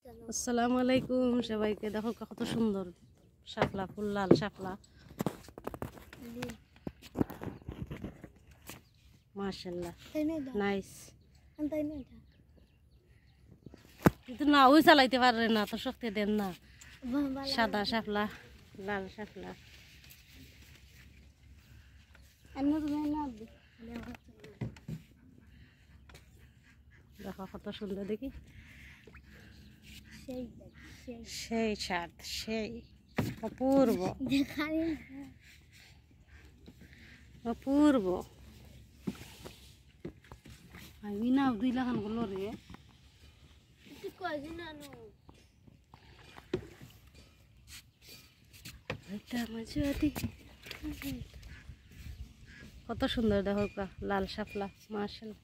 আসসালামু আলাইকুম সবাইকে। দেখো কত সুন্দর শাপলা ফুল, লাল শাপলা, মাশাআল্লাহ নাইস। কিন্তু না ওই চালাইতে পারে না, তো শক্তি দেন না। সাদা শাপলা, লাল শাপলা, দেখো কত সুন্দর দেখি। সেই স্বাদ, সেই অপূর্ব অপূর্ব। আমি না দুই লাখান গুলো রে কত সুন্দর দেখো লাল শাপলা, মাশাআল্লাহ।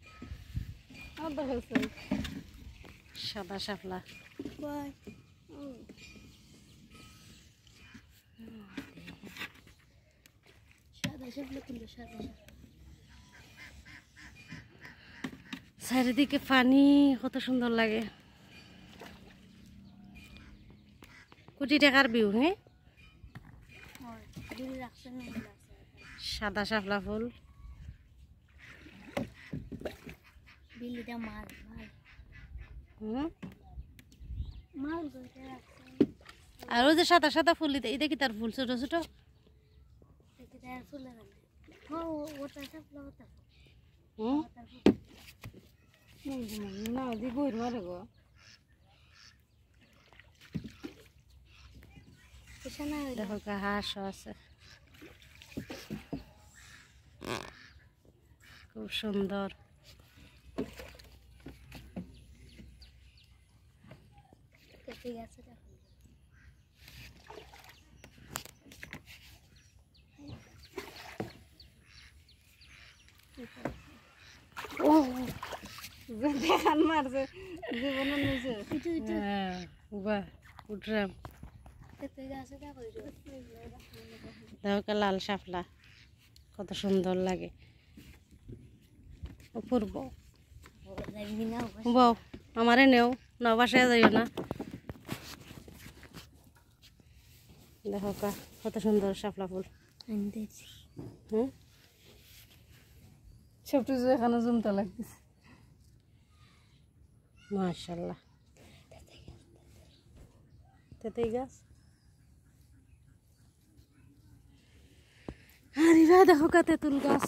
সাদা শাপলা, চারিদিকে পানি, কত সুন্দর লাগে। কোটি টাকার বিউ। হ্যাঁ, সাদা শাপলা ফুল, আর ওই যে সাদা সাদা ফুল, এটা কি তার ফুল? ছোট ছোট দেখো, হাঁস আছে, খুব সুন্দর। দেখান মারছে জীবনে নিজে। উঠলাম, দেখো লাল শাপলা কত সুন্দর লাগে, অপূর্ব। বউ আমারে নেও না, বাসায় যাইও না। দেখো কত সুন্দর শাপলা ফুল। সবটু এখানে জমতে লাগতেছে, মাশাআল্লাহ। তেঁতুল গাছ, আরে দেখো তেঁতুল গাছ।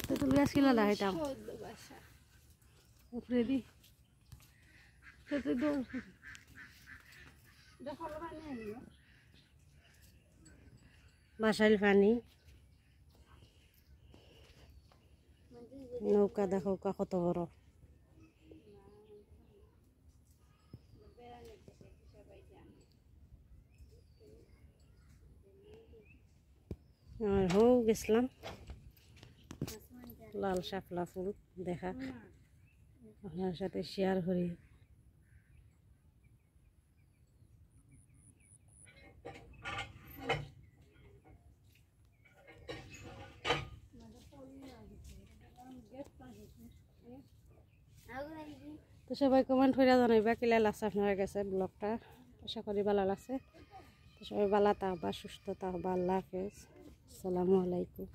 তেঁতুল গাছ কিনা লাগাইতাম উপরে দি। বাসাইল পানি, নৌকা দেখো কত বড়। হো গেছিলাম লাল শাপলা ফুল দেখা, আপনার সাথে শেয়ার করি। তো সবাই কমেন্ট করে জানাইবা কিলা লাগছে আপনার কাছে ব্লগটা। আশা করি ভালো লাগছে। তো সবাই ভালো থাকবা, সুস্থ থাকবা। আল্লাহ হাফেজ, আসসালামু আলাইকুম।